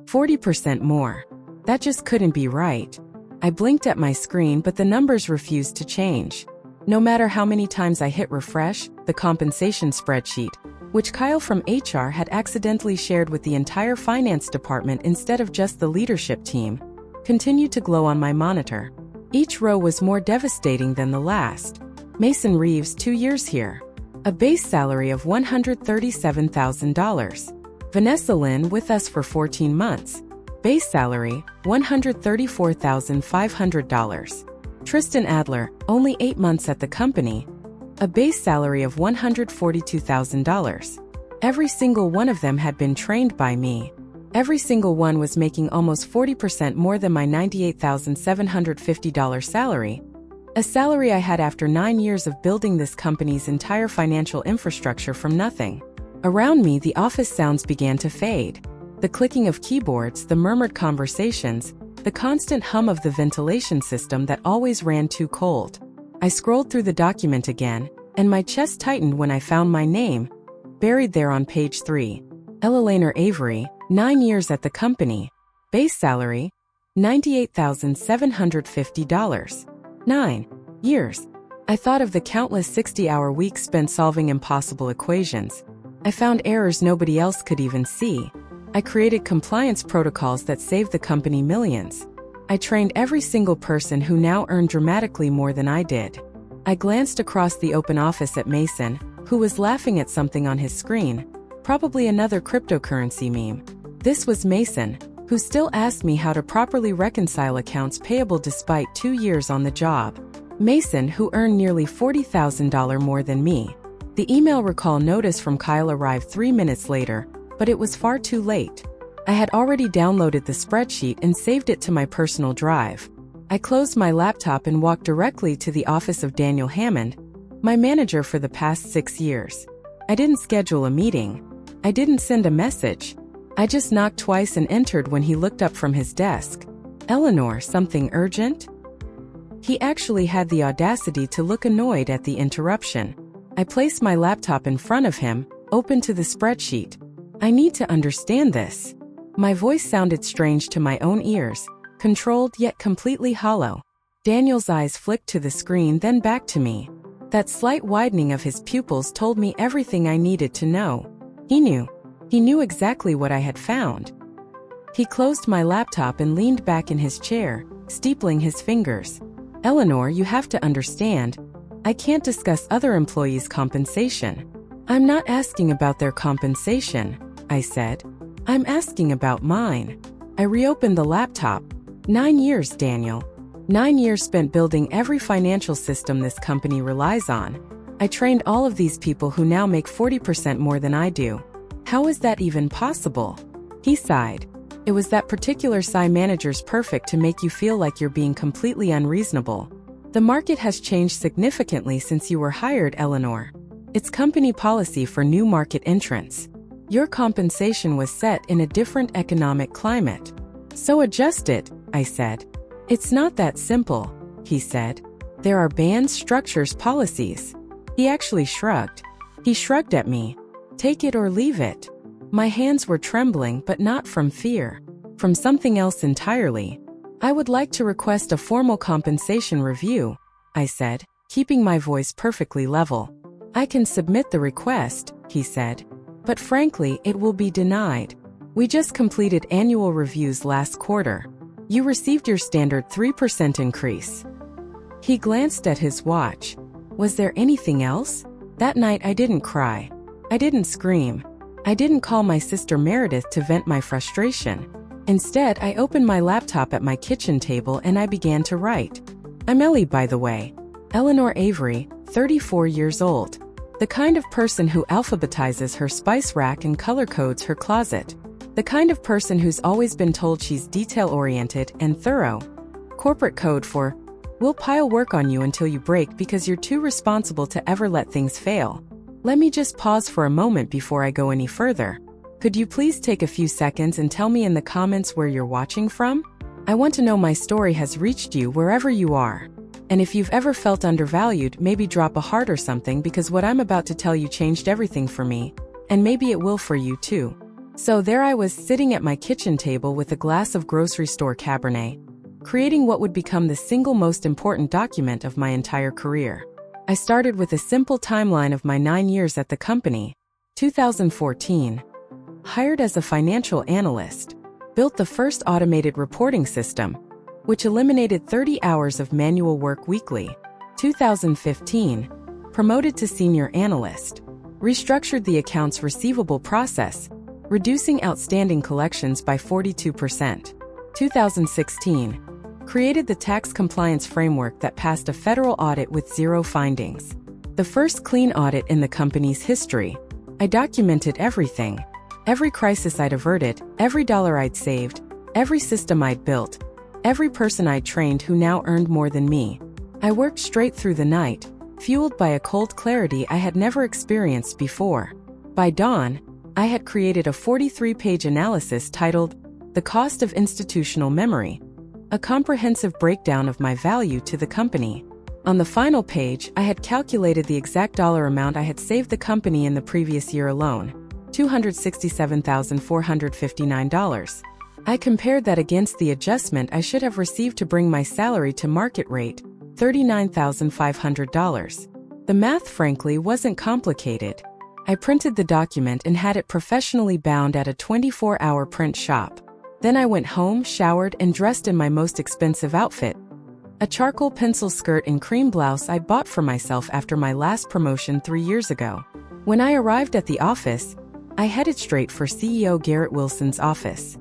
40% more. That just couldn't be right. I blinked at my screen, but the numbers refused to change. No matter how many times I hit refresh, the compensation spreadsheet, which Kyle from HR had accidentally shared with the entire finance department instead of just the leadership team, continued to glow on my monitor. Each row was more devastating than the last. Mason Reeves, 2 years here. A base salary of $137,000. Vanessa Lynn, with us for 14 months. Base salary, $134,500. Tristan Adler, only 8 months at the company. A base salary of $142,000. Every single one of them had been trained by me. Every single one was making almost 40% more than my $98,750 salary. A salary I had after 9 years of building this company's entire financial infrastructure from nothing. Around me, the office sounds began to fade. The clicking of keyboards, the murmured conversations, the constant hum of the ventilation system that always ran too cold. I scrolled through the document again, and my chest tightened when I found my name, buried there on page 3. Eleanor Avery, 9 years at the company. Base salary, $98,750. 9 years. I thought of the countless 60-hour weeks spent solving impossible equations. I found errors nobody else could even see. I created compliance protocols that saved the company millions. I trained every single person who now earned dramatically more than I did. I glanced across the open office at Mason, who was laughing at something on his screen, probably another cryptocurrency meme. This was Mason, who still asked me how to properly reconcile accounts payable despite 2 years on the job. Mason, who earned nearly $40,000 more than me. The email recall notice from Kyle arrived 3 minutes later, but it was far too late. I had already downloaded the spreadsheet and saved it to my personal drive. I closed my laptop and walked directly to the office of Daniel Hammond, my manager for the past 6 years. I didn't schedule a meeting. I didn't send a message. I just knocked twice and entered when he looked up from his desk. "Eleanor, something urgent?" He actually had the audacity to look annoyed at the interruption. I placed my laptop in front of him, open to the spreadsheet. "I need to understand this." My voice sounded strange to my own ears, controlled yet completely hollow. Daniel's eyes flicked to the screen, then back to me. That slight widening of his pupils told me everything I needed to know. He knew. He knew exactly what I had found. He closed my laptop and leaned back in his chair, steepling his fingers. "Eleanor, you have to understand. I can't discuss other employees' compensation." "I'm not asking about their compensation," I said. "I'm asking about mine." I reopened the laptop. 9 years, Daniel. 9 years spent building every financial system this company relies on. I trained all of these people who now make 40% more than I do. How is that even possible? He sighed. It was that particular manager's perfect to make you feel like you're being completely unreasonable. The market has changed significantly since you were hired, Eleanor. It's company policy for new market entrants. Your compensation was set in a different economic climate. So adjust it, I said. It's not that simple, he said. There are bands, structures, policies. He actually shrugged. He shrugged at me. Take it or leave it. My hands were trembling, but not from fear. From something else entirely. I would like to request a formal compensation review, I said, keeping my voice perfectly level. I can submit the request, he said. But frankly, it will be denied. We just completed annual reviews last quarter. You received your standard 3% increase. He glanced at his watch. Was there anything else? That night I didn't cry. I didn't scream. I didn't call my sister Meredith to vent my frustration. Instead, I opened my laptop at my kitchen table and I began to write. I'm Ellie, by the way. Eleanor Avery, 34 years old. The kind of person who alphabetizes her spice rack and color codes her closet. The kind of person who's always been told she's detail-oriented and thorough. Corporate code for, we'll pile work on you until you break because you're too responsible to ever let things fail. Let me just pause for a moment before I go any further. Could you please take a few seconds and tell me in the comments where you're watching from? I want to know my story has reached you wherever you are. And if you've ever felt undervalued, maybe drop a heart or something because what I'm about to tell you changed everything for me. And maybe it will for you too. So there I was sitting at my kitchen table with a glass of grocery store Cabernet, creating what would become the single most important document of my entire career. I started with a simple timeline of my 9 years at the company. 2014. Hired as a financial analyst. Built the first automated reporting system, which eliminated 30 hours of manual work weekly. 2015. Promoted to senior analyst. Restructured the accounts receivable process, reducing outstanding collections by 42%. 2016. Created the tax compliance framework that passed a federal audit with 0 findings. The first clean audit in the company's history. I documented everything. Every crisis I'd averted, every dollar I'd saved, every system I'd built, every person I'd trained who now earned more than me. I worked straight through the night, fueled by a cold clarity I had never experienced before. By dawn, I had created a 43-page analysis titled, "The Cost of Institutional Memory," a comprehensive breakdown of my value to the company. On the final page, I had calculated the exact dollar amount I had saved the company in the previous year alone, $267,459. I compared that against the adjustment I should have received to bring my salary to market rate, $39,500. The math, frankly, wasn't complicated. I printed the document and had it professionally bound at a 24-hour print shop. Then I went home, showered, and dressed in my most expensive outfit, a charcoal pencil skirt and cream blouse I'd bought for myself after my last promotion 3 years ago. When I arrived at the office, I headed straight for CEO Garrett Wilson's office.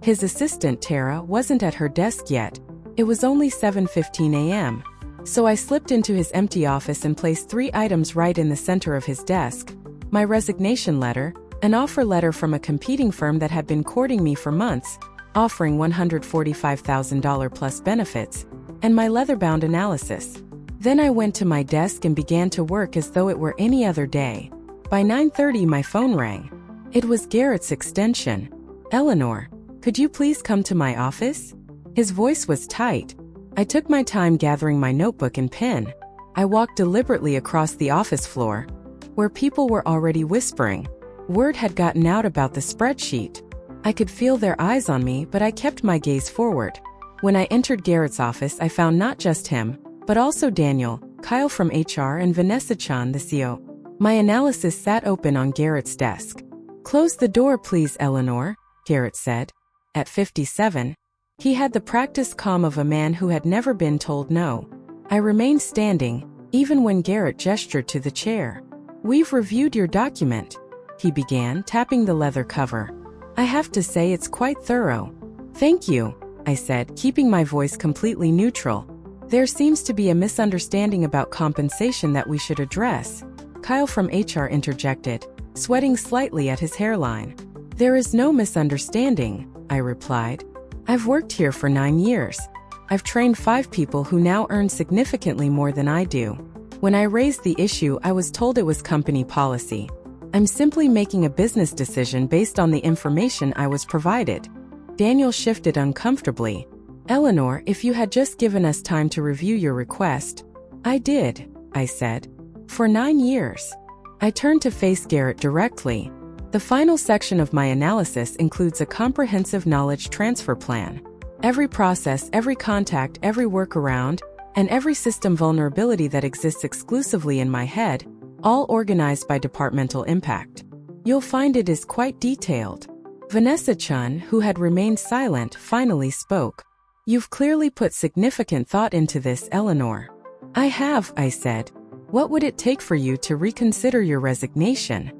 His assistant, Tara, wasn't at her desk yet. It was only 7:15 a.m. So I slipped into his empty office and placed 3 items right in the center of his desk: my resignation letter, an offer letter from a competing firm that had been courting me for months, offering $145,000 plus benefits, and my leather-bound analysis. Then I went to my desk and began to work as though it were any other day. By 9:30 my phone rang. It was Garrett's extension. "Eleanor, could you please come to my office?" His voice was tight. I took my time gathering my notebook and pen. I walked deliberately across the office floor, where people were already whispering. Word had gotten out about the spreadsheet. I could feel their eyes on me, but I kept my gaze forward. When I entered Garrett's office, I found not just him, but also Daniel, Kyle from HR, and Vanessa Chan, the CEO. My analysis sat open on Garrett's desk. "Close the door, please, Eleanor," Garrett said. At 57, he had the practiced calm of a man who had never been told no. I remained standing, even when Garrett gestured to the chair. "We've reviewed your document," he began, tapping the leather cover. "I have to say it's quite thorough." "Thank you," I said, keeping my voice completely neutral. "There seems to be a misunderstanding about compensation that we should address," Kyle from HR interjected, sweating slightly at his hairline. "There is no misunderstanding," I replied. "I've worked here for 9 years. I've trained 5 people who now earn significantly more than I do. When I raised the issue, I was told it was company policy. I'm simply making a business decision based on the information I was provided." Daniel shifted uncomfortably. "Eleanor, if you had just given us time to review your request." "I did," I said. "For 9 years." I turned to face Garrett directly. The final section of my analysis includes a comprehensive knowledge transfer plan. Every process, every contact, every workaround, and every system vulnerability that exists exclusively in my head, all organized by departmental impact. You'll find it is quite detailed. Vanessa Chun, who had remained silent, finally spoke. "You've clearly put significant thought into this, Eleanor." "I have," I said. "What would it take for you to reconsider your resignation?"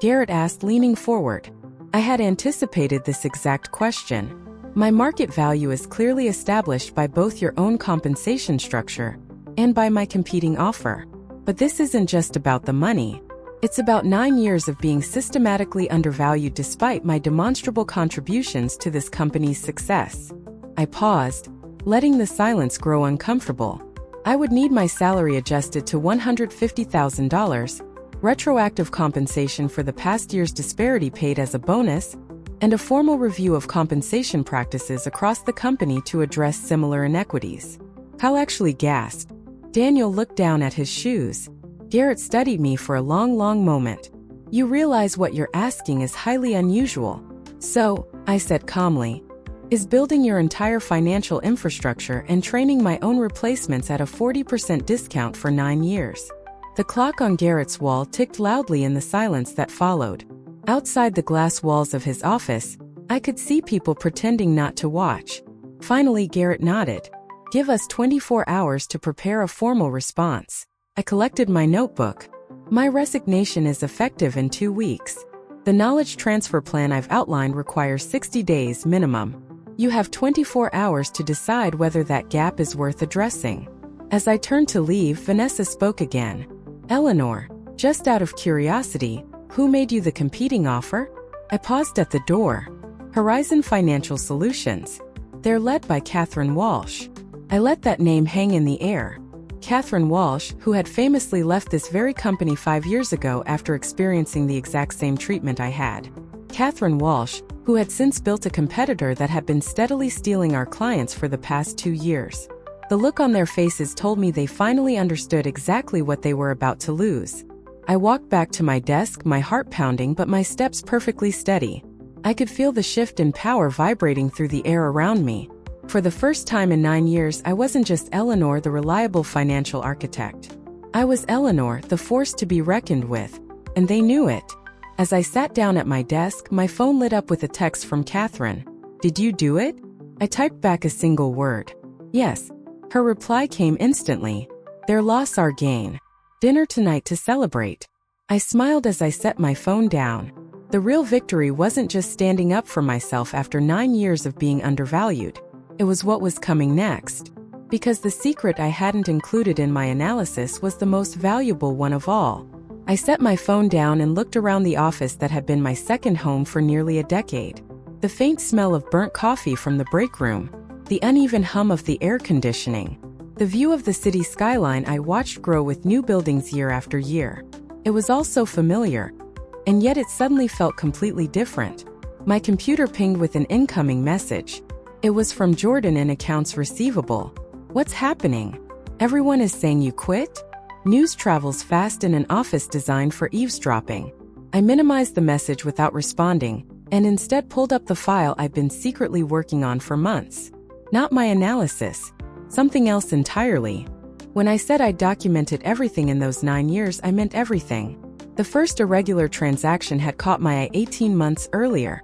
Garrett asked, leaning forward. I had anticipated this exact question. "My market value is clearly established by both your own compensation structure and by my competing offer. But this isn't just about the money. It's about 9 years of being systematically undervalued despite my demonstrable contributions to this company's success." I paused, letting the silence grow uncomfortable. I would need my salary adjusted to $150,000, retroactive compensation for the past year's disparity paid as a bonus, and a formal review of compensation practices across the company to address similar inequities. Kyle actually gasped. Daniel looked down at his shoes. Garrett studied me for a long moment. "You realize what you're asking is highly unusual," So, I said calmly, is building your entire financial infrastructure and training my own replacements at a 40% discount for 9 years. The clock on Garrett's wall ticked loudly in the silence that followed. Outside the glass walls of his office, I could see people pretending not to watch. Finally, Garrett nodded. Give us 24 hours to prepare a formal response. I collected my notebook. My resignation is effective in 2 weeks. The knowledge transfer plan I've outlined requires 60 days minimum. You have 24 hours to decide whether that gap is worth addressing. As I turned to leave, Vanessa spoke again. Eleanor, just out of curiosity, who made you the competing offer? I paused at the door. Horizon Financial Solutions. They're led by Catherine Walsh. I let that name hang in the air. Catherine Walsh, who had famously left this very company 5 years ago after experiencing the exact same treatment I had. Catherine Walsh, who had since built a competitor that had been steadily stealing our clients for the past 2 years. The look on their faces told me they finally understood exactly what they were about to lose. I walked back to my desk, my heart pounding but my steps perfectly steady. I could feel the shift in power vibrating through the air around me. For the first time in 9 years, I wasn't just Eleanor, the reliable financial architect. I was Eleanor, the force to be reckoned with, and they knew it. As I sat down at my desk, my phone lit up with a text from Catherine. Did you do it? I typed back a single word. Yes. Her reply came instantly. Their loss, our gain. Dinner tonight to celebrate. I smiled as I set my phone down. The real victory wasn't just standing up for myself after 9 years of being undervalued. It was what was coming next. Because the secret I hadn't included in my analysis was the most valuable one of all. I set my phone down and looked around the office that had been my second home for nearly a decade. The faint smell of burnt coffee from the break room. The uneven hum of the air conditioning. The view of the city skyline I watched grow with new buildings year after year. It was all so familiar. And yet it suddenly felt completely different. My computer pinged with an incoming message. It was from Jordan in accounts receivable. What's happening? Everyone is saying you quit? News travels fast in an office designed for eavesdropping. I minimized the message without responding, and instead pulled up the file I'd been secretly working on for months. Not my analysis. Something else entirely. When I said I'd documented everything in those 9 years, I meant everything. The first irregular transaction had caught my eye 18 months earlier.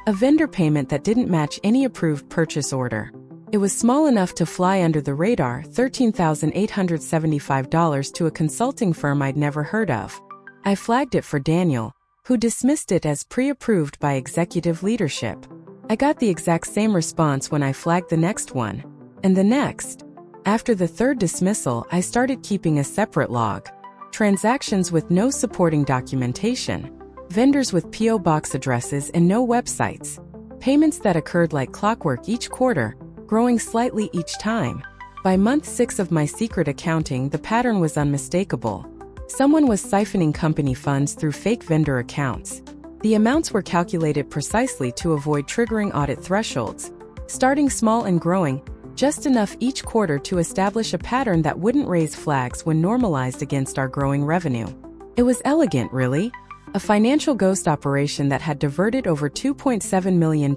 A vendor payment that didn't match any approved purchase order. It was small enough to fly under the radar, $13,875 to a consulting firm I'd never heard of. I flagged it for Daniel, who dismissed it as pre-approved by executive leadership. I got the exact same response when I flagged the next one. And the next. After the third dismissal, I started keeping a separate log. Transactions with no supporting documentation. Vendors with P.O. box addresses and no websites. Payments that occurred like clockwork each quarter, growing slightly each time. By month 6 of my secret accounting, the pattern was unmistakable. Someone was siphoning company funds through fake vendor accounts. The amounts were calculated precisely to avoid triggering audit thresholds. Starting small and growing, just enough each quarter to establish a pattern that wouldn't raise flags when normalized against our growing revenue. It was elegant, really. A financial ghost operation that had diverted over $2.7 million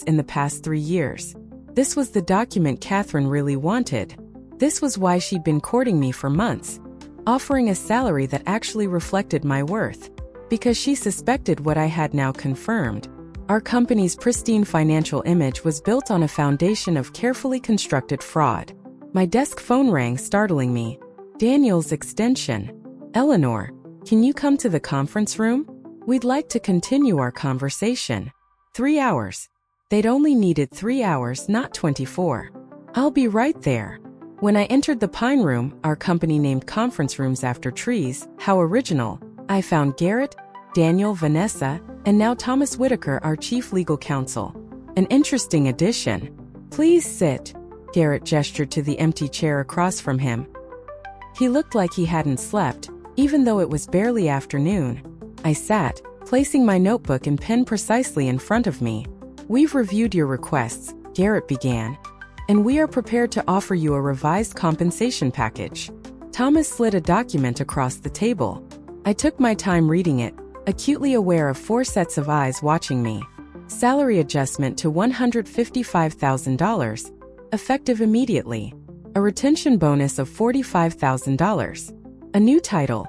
in the past 3 years. This was the document Catherine really wanted. This was why she'd been courting me for months, offering a salary that actually reflected my worth. Because she suspected what I had now confirmed. Our company's pristine financial image was built on a foundation of carefully constructed fraud. My desk phone rang, startling me. Daniel's extension. Eleanor, can you come to the conference room? We'd like to continue our conversation. 3 hours. They'd only needed 3 hours, not 24. I'll be right there. When I entered the Pine Room, our company named conference rooms after trees, how original, I found Garrett, Daniel, Vanessa, and now Thomas Whitaker, our chief legal counsel. An interesting addition. Please sit. Garrett gestured to the empty chair across from him. He looked like he hadn't slept, even though it was barely afternoon. I sat, placing my notebook and pen precisely in front of me. We've reviewed your requests, Garrett began, and we are prepared to offer you a revised compensation package. Thomas slid a document across the table. I took my time reading it, acutely aware of 4 sets of eyes watching me. Salary adjustment to $155,000, effective immediately. A retention bonus of $45,000. A new title,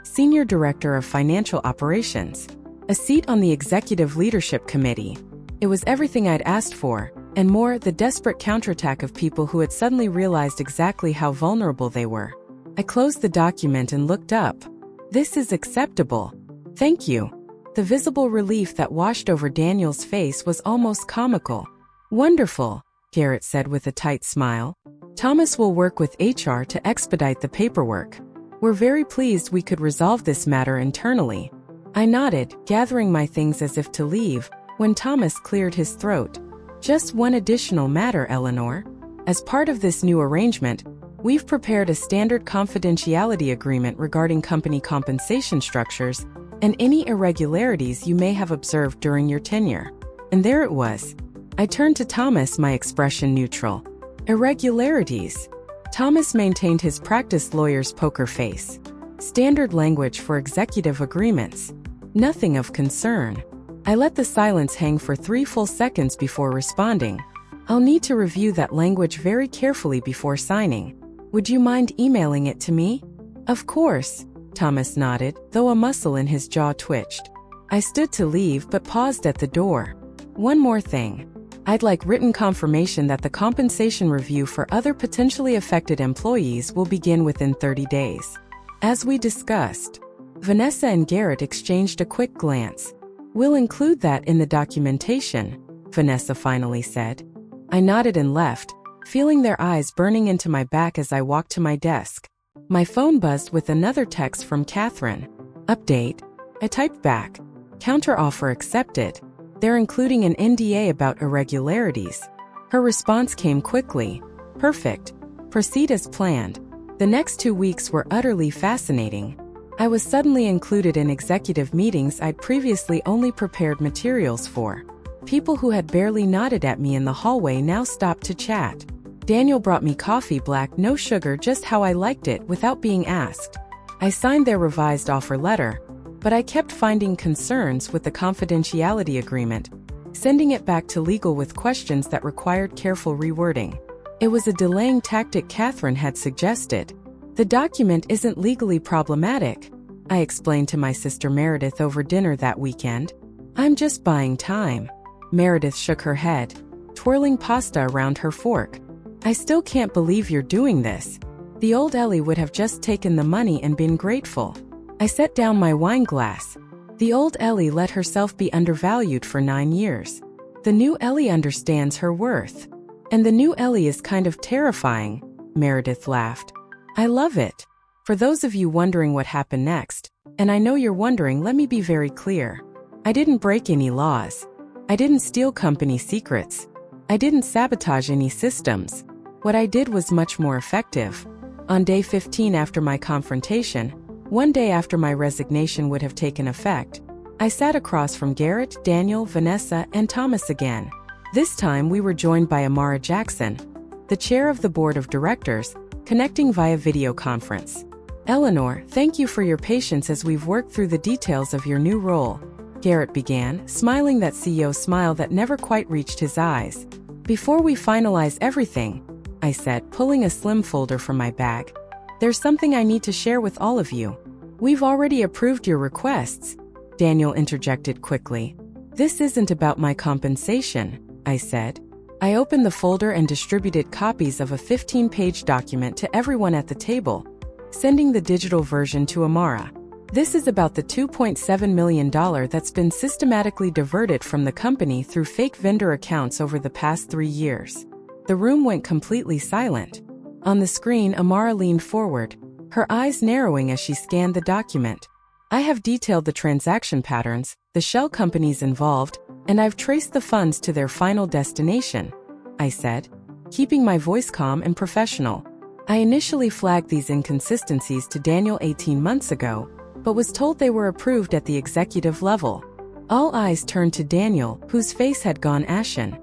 Senior Director of Financial Operations. A seat on the Executive Leadership Committee. It was everything I'd asked for, and more, the desperate counterattack of people who had suddenly realized exactly how vulnerable they were. I closed the document and looked up. This is acceptable. Thank you. The visible relief that washed over Daniel's face was almost comical. Wonderful, Garrett said with a tight smile. Thomas will work with HR to expedite the paperwork. We're very pleased we could resolve this matter internally. I nodded, gathering my things as if to leave, when Thomas cleared his throat. Just one additional matter, Eleanor. As part of this new arrangement, we've prepared a standard confidentiality agreement regarding company compensation structures and any irregularities you may have observed during your tenure. And there it was. I turned to Thomas, my expression neutral. Irregularities. Thomas maintained his practiced lawyer's poker face. Standard language for executive agreements. Nothing of concern. I let the silence hang for 3 full seconds before responding. I'll need to review that language very carefully before signing. Would you mind emailing it to me? Of course, Thomas nodded, though a muscle in his jaw twitched. I stood to leave but paused at the door. One more thing. I'd like written confirmation that the compensation review for other potentially affected employees will begin within 30 days. As we discussed, Vanessa and Garrett exchanged a quick glance. We'll include that in the documentation, Vanessa finally said. I nodded and left, feeling their eyes burning into my back as I walked to my desk. My phone buzzed with another text from Catherine. Update. I typed back. Counteroffer accepted. They're including an NDA about irregularities. Her response came quickly. Perfect. Proceed as planned. The next 2 weeks were utterly fascinating. I was suddenly included in executive meetings I'd previously only prepared materials for. People who had barely nodded at me in the hallway now stopped to chat. Daniel brought me coffee black, no sugar, just how I liked it, without being asked. I signed their revised offer letter, but I kept finding concerns with the confidentiality agreement, sending it back to legal with questions that required careful rewording. It was a delaying tactic Catherine had suggested. The document isn't legally problematic, I explained to my sister Meredith over dinner that weekend. I'm just buying time. Meredith shook her head, twirling pasta around her fork. I still can't believe you're doing this. The old Ellie would have just taken the money and been grateful. I set down my wine glass. The old Ellie let herself be undervalued for 9 years. The new Ellie understands her worth. And the new Ellie is kind of terrifying, Meredith laughed. I love it. For those of you wondering what happened next, and I know you're wondering, let me be very clear. I didn't break any laws. I didn't steal company secrets. I didn't sabotage any systems. What I did was much more effective. On day 15 after my confrontation, 1 day after my resignation would have taken effect, I sat across from Garrett, Daniel, Vanessa, and Thomas again. This time we were joined by Amara Jackson, the chair of the board of directors, connecting via video conference. Eleanor, thank you for your patience as we've worked through the details of your new role, Garrett began, smiling that CEO smile that never quite reached his eyes. Before we finalize everything, I said, pulling a slim folder from my bag, there's something I need to share with all of you. We've already approved your requests, Daniel interjected quickly. This isn't about my compensation, I said. I opened the folder and distributed copies of a 15-page document to everyone at the table, sending the digital version to Amara. This is about the $2.7 million that's been systematically diverted from the company through fake vendor accounts over the past 3 years. The room went completely silent. On the screen, Amara leaned forward, her eyes narrowing as she scanned the document. I have detailed the transaction patterns, the shell companies involved, and I've traced the funds to their final destination, I said, keeping my voice calm and professional. I initially flagged these inconsistencies to Daniel 18 months ago, but was told they were approved at the executive level. All eyes turned to Daniel, whose face had gone ashen.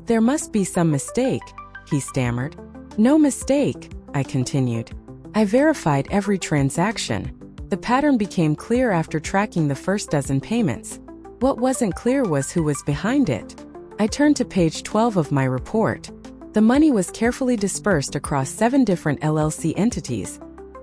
There must be some mistake, he stammered. No mistake, I continued. I verified every transaction. The pattern became clear after tracking the first dozen payments. What wasn't clear was who was behind it. I turned to page 12 of my report. The money was carefully dispersed across 7 different LLC entities,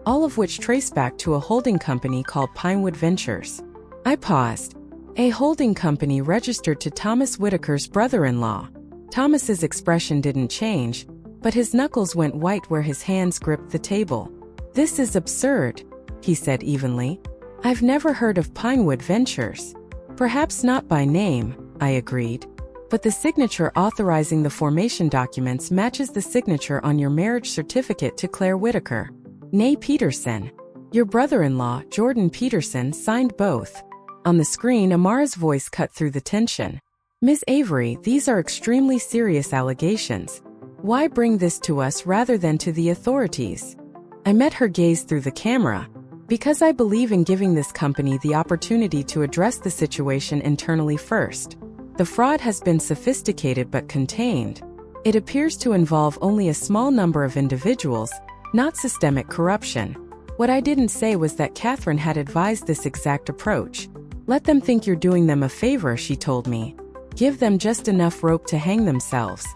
all of which trace back to a holding company called Pinewood Ventures. I paused. A holding company registered to Thomas Whitaker's brother-in-law. Thomas's expression didn't change, but his knuckles went white where his hands gripped the table. "This is absurd," he said evenly. "I've never heard of Pinewood Ventures." "Perhaps not by name," I agreed. "But the signature authorizing the formation documents matches the signature on your marriage certificate to Claire Whitaker, née Peterson. Your brother-in-law, Jordan Peterson, signed both." On the screen, Amara's voice cut through the tension. "Ms. Avery, these are extremely serious allegations. Why bring this to us rather than to the authorities?" I met her gaze through the camera. "Because I believe in giving this company the opportunity to address the situation internally first. The fraud has been sophisticated but contained. It appears to involve only a small number of individuals, not systemic corruption. What I didn't say was that Catherine had advised this exact approach. Let them think you're doing them a favor," she told me. "Give them just enough rope to hang themselves."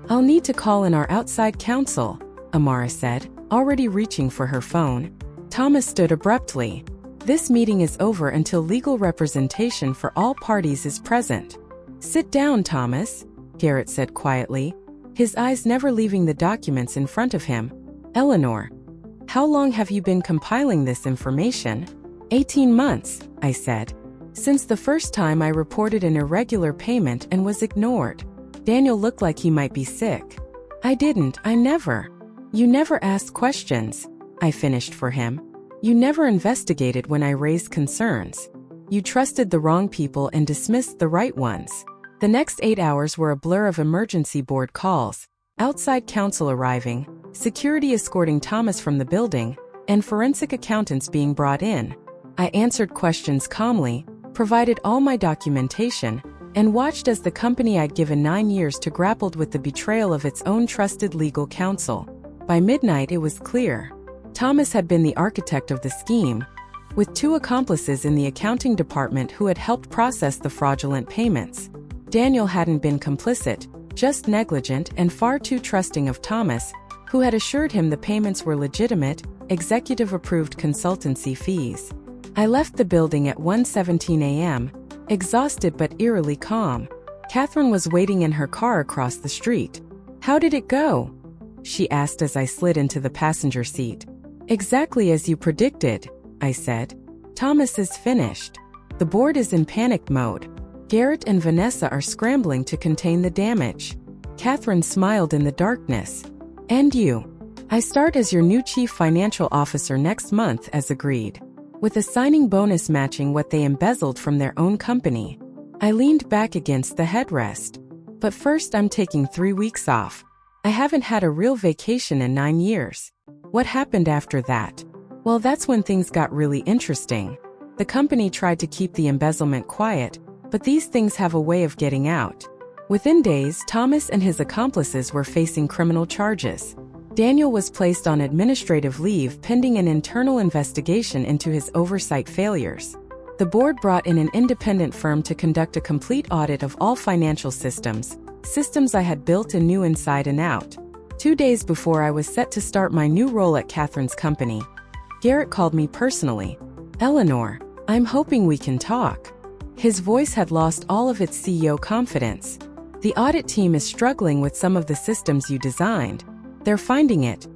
"I'll need to call in our outside counsel," Amara said, already reaching for her phone. Thomas stood abruptly. "This meeting is over until legal representation for all parties is present." "Sit down, Thomas," Garrett said quietly, his eyes never leaving the documents in front of him. "Eleanor, how long have you been compiling this information?" 18 months, I said. "Since the first time I reported an irregular payment and was ignored." Daniel looked like he might be sick. "I didn't, I never." "You never asked questions," I finished for him. "You never investigated when I raised concerns. You trusted the wrong people and dismissed the right ones." The next 8 hours were a blur of emergency board calls, outside counsel arriving, security escorting Thomas from the building, and forensic accountants being brought in. I answered questions calmly, provided all my documentation, and watched as the company I'd given 9 years to grappled with the betrayal of its own trusted legal counsel. By midnight it was clear. Thomas had been the architect of the scheme, with 2 accomplices in the accounting department who had helped process the fraudulent payments. Daniel hadn't been complicit, just negligent and far too trusting of Thomas, who had assured him the payments were legitimate, executive-approved consultancy fees. I left the building at 1:17 a.m., exhausted but eerily calm. Catherine was waiting in her car across the street. "How did it go?" she asked as I slid into the passenger seat. "Exactly as you predicted," I said. "Thomas is finished. The board is in panic mode. Garrett and Vanessa are scrambling to contain the damage." Catherine smiled in the darkness. "And you? I start as your new chief financial officer next month as agreed, with a signing bonus matching what they embezzled from their own company." I leaned back against the headrest. "But first I'm taking 3 weeks off. I haven't had a real vacation in 9 years." "What happened after that?" "Well, that's when things got really interesting. The company tried to keep the embezzlement quiet, but these things have a way of getting out." Within days, Thomas and his accomplices were facing criminal charges. Daniel was placed on administrative leave pending an internal investigation into his oversight failures. The board brought in an independent firm to conduct a complete audit of all financial systems I had built and knew inside and out. 2 days before I was set to start my new role at Catherine's company, Garrett called me personally. "Eleanor, I'm hoping we can talk." His voice had lost all of its CEO confidence. "The audit team is struggling with some of the systems you designed. They're finding it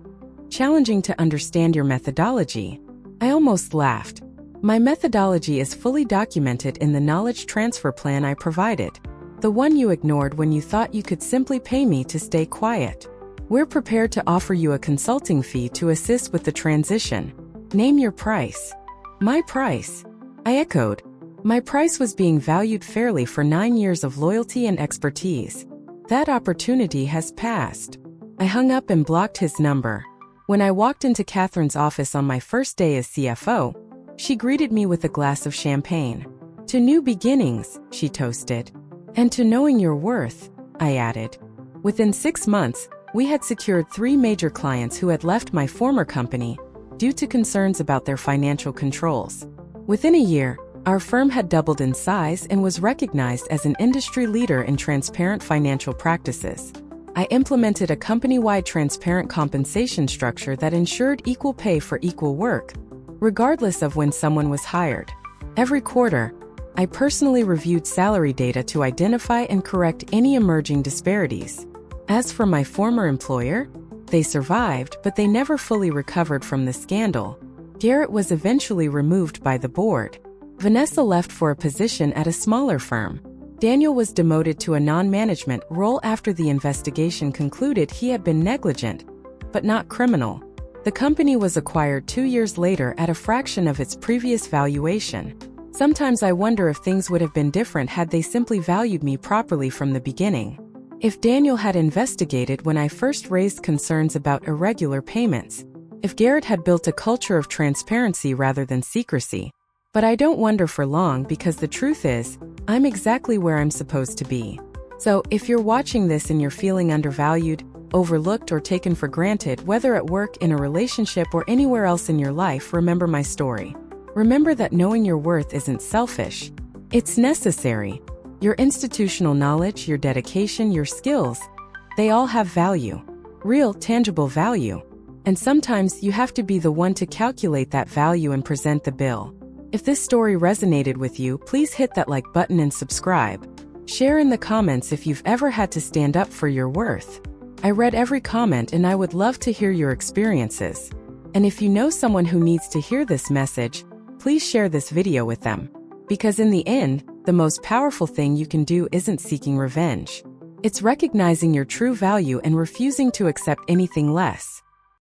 challenging to understand your methodology." I almost laughed. "My methodology is fully documented in the knowledge transfer plan I provided. The one you ignored when you thought you could simply pay me to stay quiet. We're prepared to offer you a consulting fee to assist with the transition. Name your price." "My price?" I echoed. My price was being valued fairly for 9 years of loyalty and expertise. That opportunity has passed. I hung up and blocked his number. When I walked into Catherine's office on my first day as CFO, she greeted me with a glass of champagne. "To new beginnings," she toasted. "And to knowing your worth," I added. Within 6 months, we had secured 3 major clients who had left my former company due to concerns about their financial controls. Within a year, Our firm had doubled in size and was recognized as an industry leader in transparent financial practices. I implemented a company-wide transparent compensation structure that ensured equal pay for equal work, regardless of when someone was hired. Every quarter, I personally reviewed salary data to identify and correct any emerging disparities. As for my former employer, they survived, but they never fully recovered from the scandal. Garrett was eventually removed by the board. Vanessa left for a position at a smaller firm. Daniel was demoted to a non-management role after the investigation concluded he had been negligent, but not criminal. The company was acquired 2 years later at a fraction of its previous valuation. Sometimes I wonder if things would have been different had they simply valued me properly from the beginning. If Daniel had investigated when I first raised concerns about irregular payments. If Garrett had built a culture of transparency rather than secrecy. But I don't wonder for long because the truth is, I'm exactly where I'm supposed to be. So, if you're watching this and you're feeling undervalued, overlooked, or taken for granted, whether at work, in a relationship, or anywhere else in your life, remember my story. Remember that knowing your worth isn't selfish. It's necessary. Your institutional knowledge, your dedication, your skills, they all have value. Real, tangible value. And sometimes you have to be the one to calculate that value and present the bill. If this story resonated with you, please hit that like button and subscribe. Share in the comments if you've ever had to stand up for your worth. I read every comment and I would love to hear your experiences. And if you know someone who needs to hear this message, please share this video with them. Because in the end, the most powerful thing you can do isn't seeking revenge. It's recognizing your true value and refusing to accept anything less.